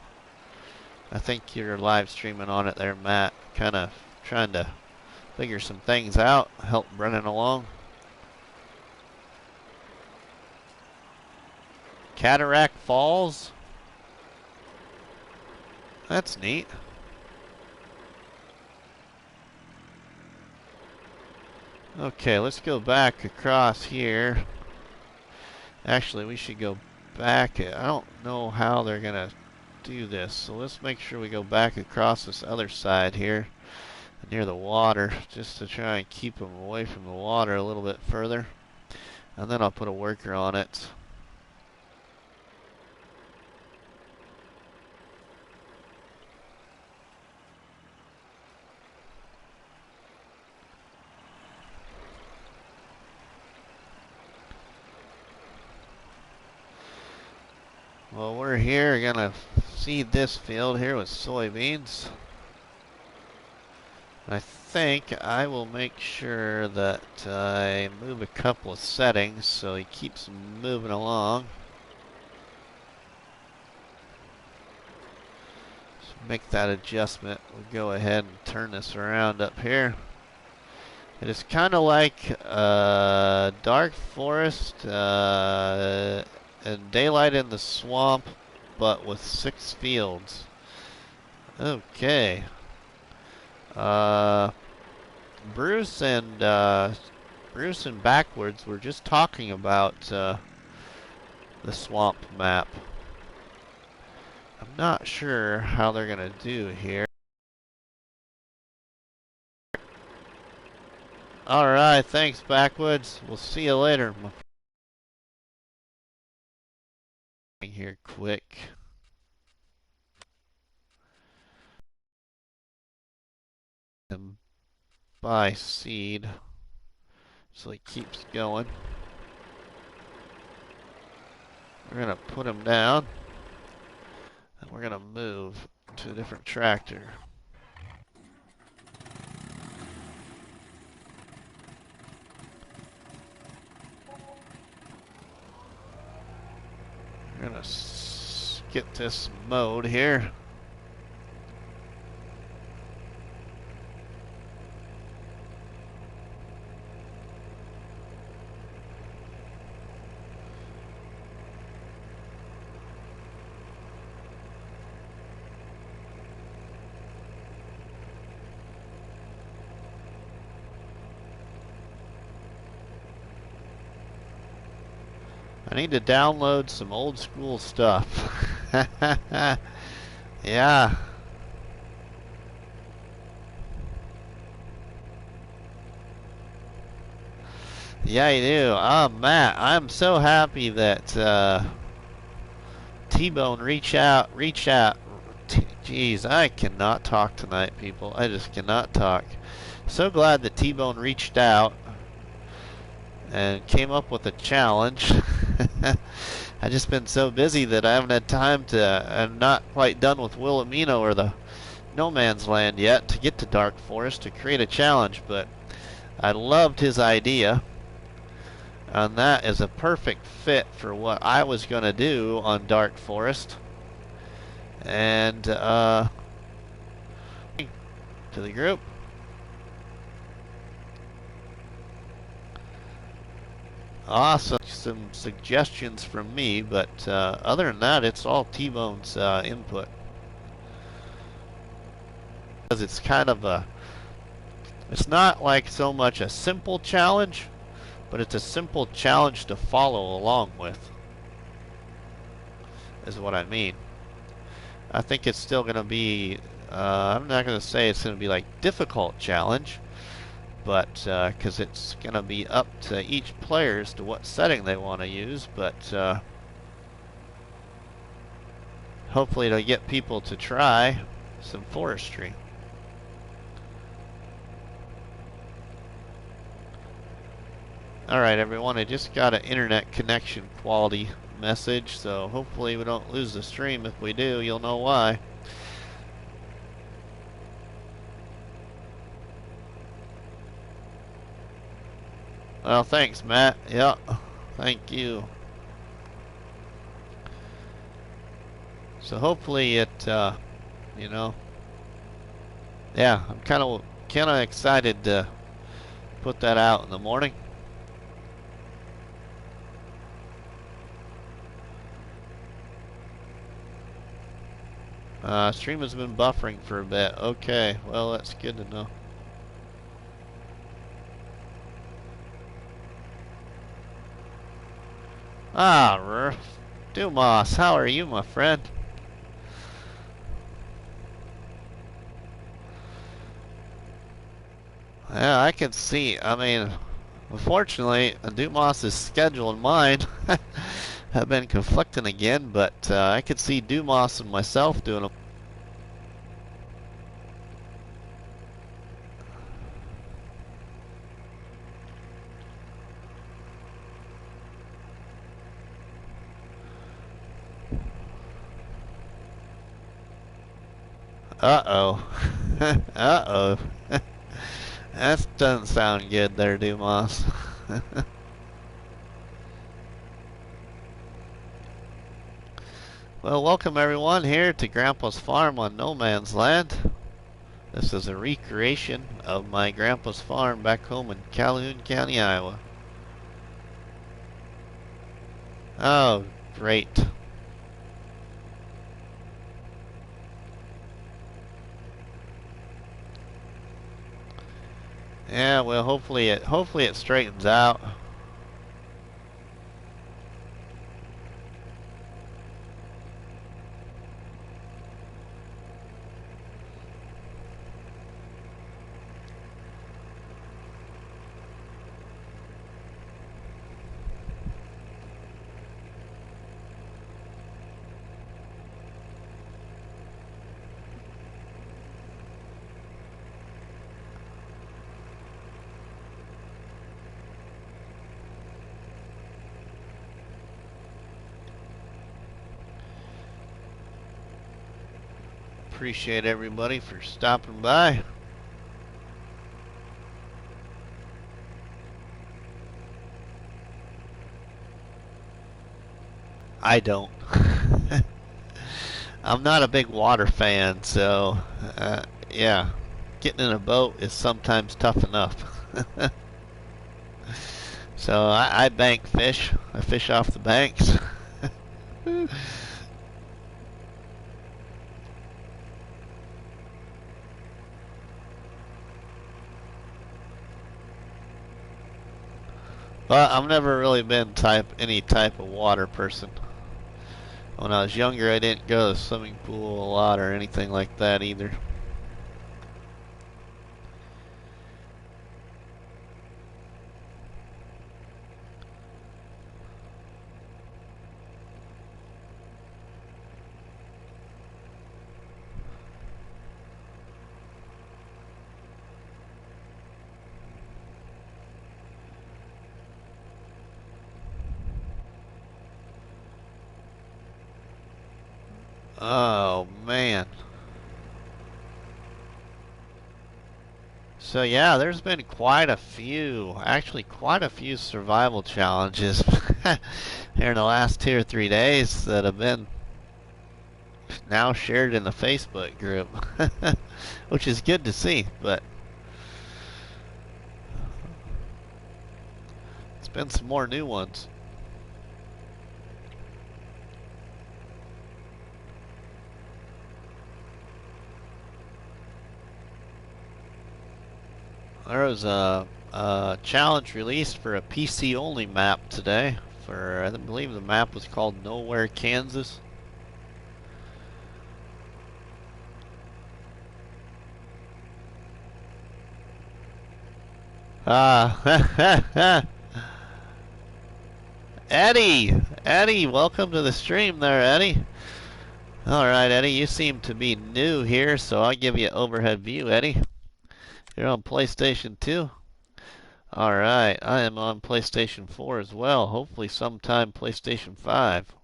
I think you're live streaming on it there, Matt. Kind of trying to figure some things out, help Brennan along. Cataract Falls. That's neat. Okay, let's go back across here. Actually, we should go back. I don't know how they're gonna do this, so let's make sure we go back across this other side here near the water, just to try and keep them away from the water a little bit further, and then I'll put a worker on it. Well, we're here gonna seed this field here with soybeans. I think I will make sure that I move a couple of settings so he keeps moving along. So make that adjustment. We'll go ahead and turn this around up here. It is kind of like dark forest and daylight in the swamp, but with 6 fields. Okay. Bruce and Backwards were just talking about the swamp map. I'm not sure how they're gonna do here. Alright, thanks Backwoods. We'll see you later. Here quick. And buy seed. So he keeps going. We're gonna put him down. And we're gonna move to a different tractor. We're gonna get this mowed here. I need to download some old school stuff. Yeah. Yeah, you do. Oh, Matt, I'm so happy that T-Bone reached out. Jeez, I cannot talk tonight, people. I just cannot talk. So glad that T-Bone reached out and came up with a challenge. I've just been so busy that I haven't had time to, I'm not quite done with Wilhelmina or the No Man's Land yet to get to Dark Forest to create a challenge, but I loved his idea, and that is a perfect fit for what I was going to do on Dark Forest. And to the group. Awesome. Some suggestions from me, but other than that, it's all T-Bone's input. Because it's kind of a, it's not like so much a simple challenge, but it's a simple challenge to follow along with, is what I mean. I think it's still going to be, I'm not going to say it's going to be like difficult challenge, but because it's going to be up to each player as to what setting they want to use, but hopefully it'll get people to try some forestry. Alright everyone, I just got an internet connection quality message, so hopefully we don't lose the stream. If we do, you'll know why. Well, thanks, Matt. Yeah, thank you. So hopefully it, you know, yeah, I'm kind of excited to put that out in the morning. Stream has been buffering for a bit. Okay, well that's good to know. Ah, Dumas, how are you, my friend? Yeah, I can see. I mean, unfortunately, Dumas' schedule and mine have been conflicting again, but I could see Dumas and myself doing them. Uh-oh. Uh-oh. That doesn't sound good there, Dumas. Well, welcome everyone here to Grandpa's Farm on No Man's Land. This is a recreation of my grandpa's farm back home in Calhoun County, Iowa. Oh, great. Yeah, well, hopefully it straightens out. Appreciate everybody for stopping by. I don't. I'm not a big water fan, so yeah, getting in a boat is sometimes tough enough. So I bank fish. I fish off the banks. But I've never really been any type of water person. When I was younger, I didn't go to the swimming pool a lot or anything like that either. Oh man. So yeah, there's been actually quite a few survival challenges here in the last 2 or 3 days that have been now shared in the Facebook group, which is good to see, but it's been some more new ones. There was a challenge released for a PC only map today for, I believe the map was called Nowhere, Kansas. Eddie, welcome to the stream there, Eddie. Alright, Eddie, you seem to be new here, so I'll give you an overhead view, Eddie. You're on PlayStation 2? Alright, I am on PlayStation 4 as well, hopefully sometime PlayStation 5.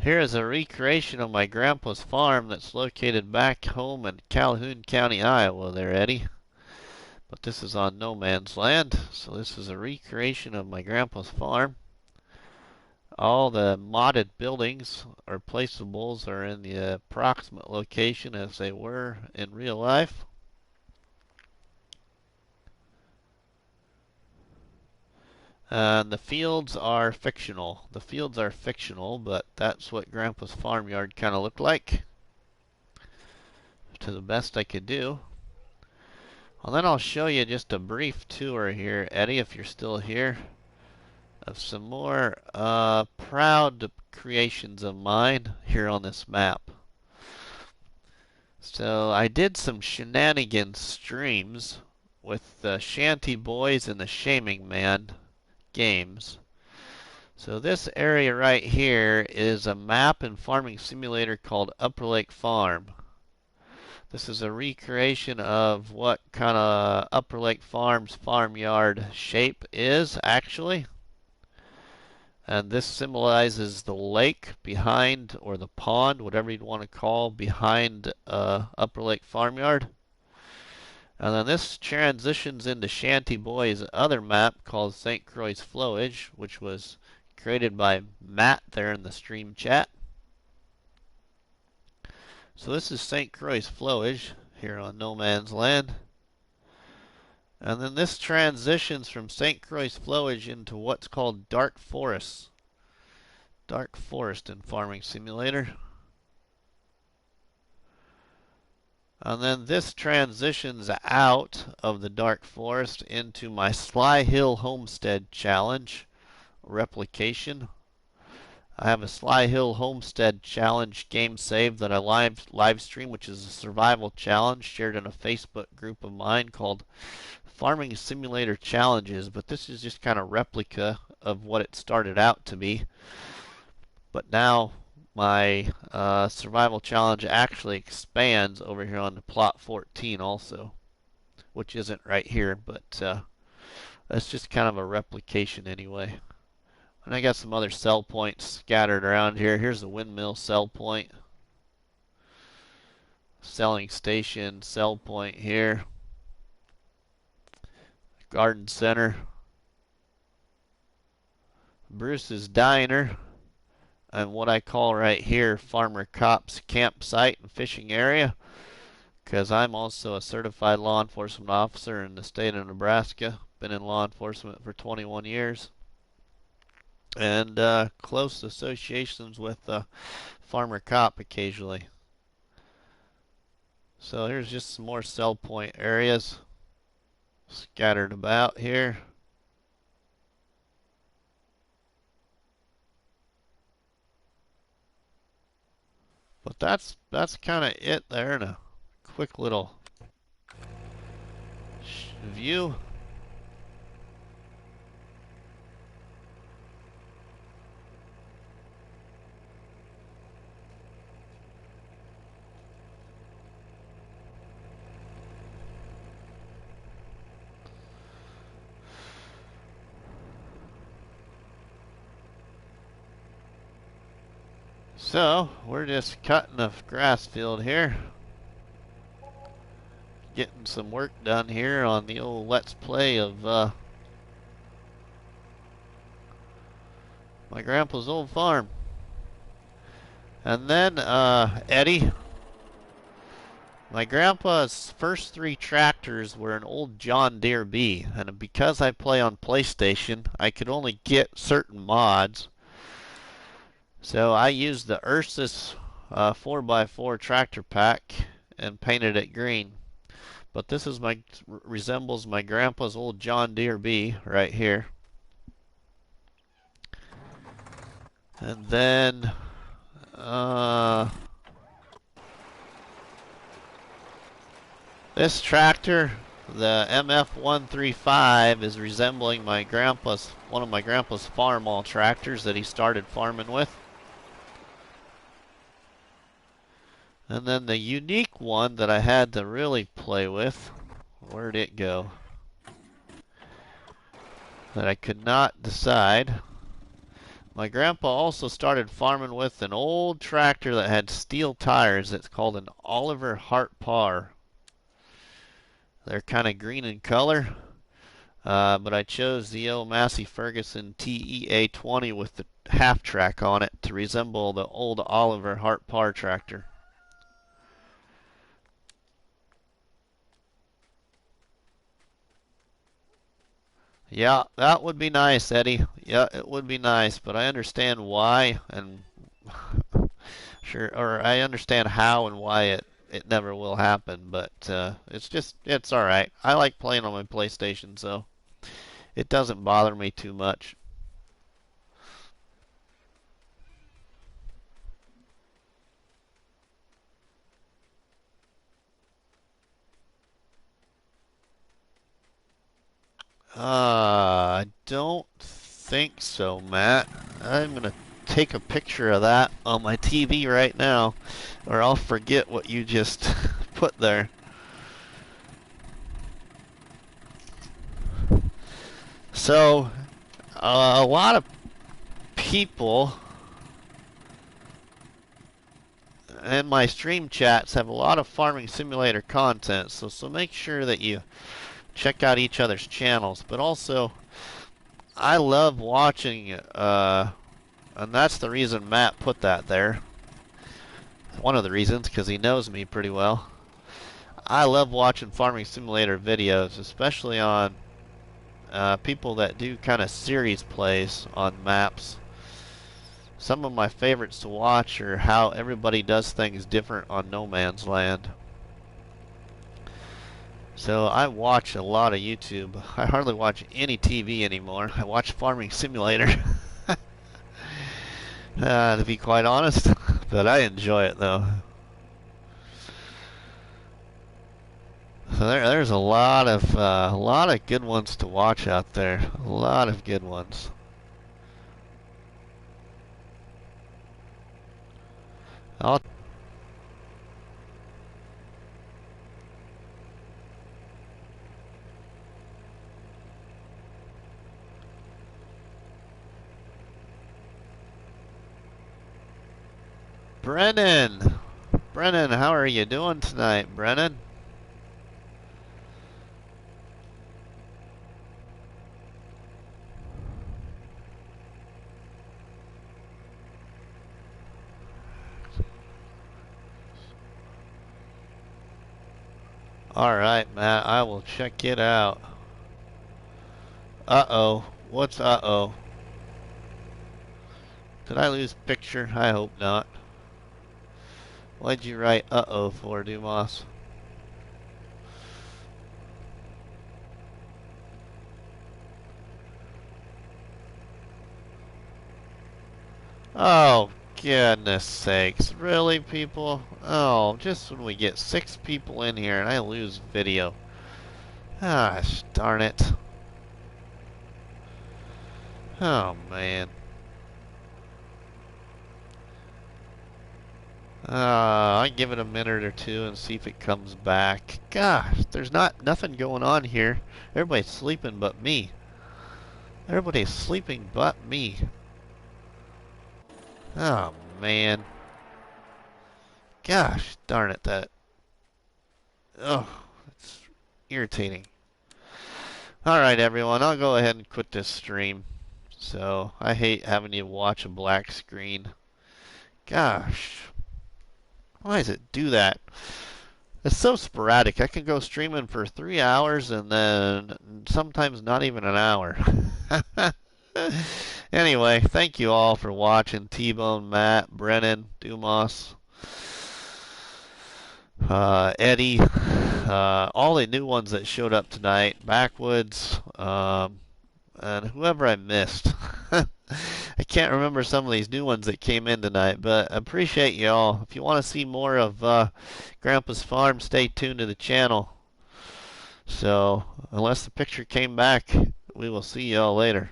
Here is a recreation of my grandpa's farm that's located back home in Calhoun County, Iowa there, Eddie. But this is on no man's land, so this is a recreation of my grandpa's farm. All the modded buildings or placeables are in the approximate location as they were in real life. And the fields are fictional. But that's what Grandpa's farmyard kind of looked like, to the best I could do. Well, then I'll show you just a brief tour here, Eddie, if you're still here, of some more proud creations of mine here on this map. So I did some shenanigans streams with the Shanty Boys and the Shaming Man games. So this area right here is a map and farming simulator called Upper Lake Farm. This is a recreation of what kind of Upper Lake Farm's farmyard shape is actually. And this symbolizes the lake behind, or the pond, whatever you'd want to call, behind Upper Lake Farmyard. And then this transitions into Shanty Boy's other map called St. Croix Flowage, which was created by Matt there in the stream chat. So this is St. Croix Flowage here on No Man's Land. And then this transitions from St. Croix Flowage into what's called Dark Forest. Dark Forest in Farming Simulator. And then this transitions out of the Dark Forest into my Sly Hill Homestead Challenge replication. I have a Sly Hill Homestead Challenge game save that I live stream, which is a survival challenge shared in a Facebook group of mine called Farming Simulator Challenges. But this is just kind of replica of what it started out to be. But now my survival challenge actually expands over here on the plot 14 also, which isn't right here, but that's just kind of a replication anyway. And I got some other sell points scattered around here. Here's the windmill sell point. Selling station sell point here. Garden center. Bruce's Diner. And what I call right here Farmer Cop's campsite and fishing area. Because I'm also a certified law enforcement officer in the state of Nebraska. Been in law enforcement for 21 years. And close associations with Farmer Cop occasionally. So here's just some more sell point areas scattered about here. But that's kind of it there in a quick little view. So, we're just cutting a grass field here. Getting some work done here on the old Let's Play of my grandpa's old farm. And then, Eddie, my grandpa's first 3 tractors were an old John Deere B, and because I play on PlayStation, I could only get certain mods. So I used the Ursus 4x4 tractor pack and painted it green. But this is resembles my grandpa's old John Deere B right here. And then this tractor, the MF135, is resembling one of my grandpa's farmall tractors that he started farming with. And then the unique one that I had to really play with, where'd it go? That I could not decide. My grandpa also started farming with an old tractor that had steel tires. It's called an Oliver Hart Par. They're kind of green in color, but I chose the old Massey Ferguson TEA20 with the half track on it to resemble the old Oliver Hart Par tractor. Yeah, that would be nice, Eddie. Yeah, it would be nice, but I understand why, and or I understand how and why it never will happen, but it's all right. I like playing on my PlayStation, so it doesn't bother me too much. I don't think so, Matt. I'm gonna take a picture of that on my TV right now, or I'll forget what you just put there. So, a lot of people in my stream chats have a lot of farming simulator content, so make sure that you check out each other's channels. But also, I love watching, and that's the reason Matt put that there. One of the reasons, because he knows me pretty well. I love watching farming simulator videos, especially on people that do kind of series plays on maps. Some of my favorites to watch are how everybody does things different on No Man's Land. So I watch a lot of YouTube. I hardly watch any TV anymore. I watch Farming Simulator. To be quite honest, but I enjoy it though. So there's a lot of good ones to watch out there. A lot of good ones. Brennan, how are you doing tonight, Brennan? Alright, Matt, I will check it out. Uh-oh. What's uh-oh? Did I lose picture? I hope not. Why'd you write uh-oh for, Dumas? Oh, goodness sakes. Really, people? Oh, just when we get 6 people in here and I lose video. Gosh, darn it. Oh, man. I give it a minute or two and see if it comes back. Gosh, there's nothing going on here. Everybody's sleeping but me. Everybody's sleeping but me. Oh, man. Gosh darn it, that. Oh, it's irritating. Alright, everyone, I'll go ahead and quit this stream. So, I hate having to watch a black screen. Gosh. Why does it do that? It's so sporadic. I can go streaming for 3 hours and then sometimes not even an hour. Anyway, thank you all for watching. T-Bone, Matt, Brennan, Dumas, Eddie, all the new ones that showed up tonight, Backwoods, and whoever I missed. I can't remember some of these new ones that came in tonight, but I appreciate you all. If you want to see more of Grandpa's Farm, stay tuned to the channel. So, unless the picture came back, we will see you all later.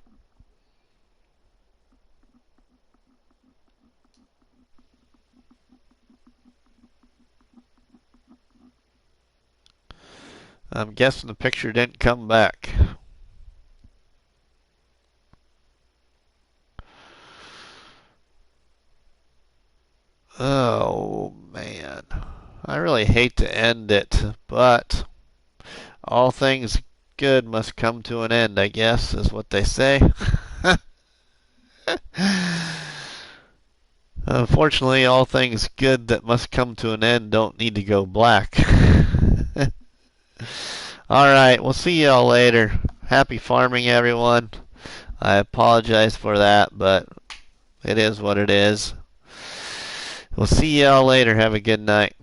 I'm guessing the picture didn't come back. Oh, man. I really hate to end it, but all things good must come to an end, I guess, is what they say. Unfortunately, all things good that must come to an end don't need to go black. Alright, we'll see y'all later. Happy farming, everyone. I apologize for that, but it is what it is. We'll see y'all later. Have a good night.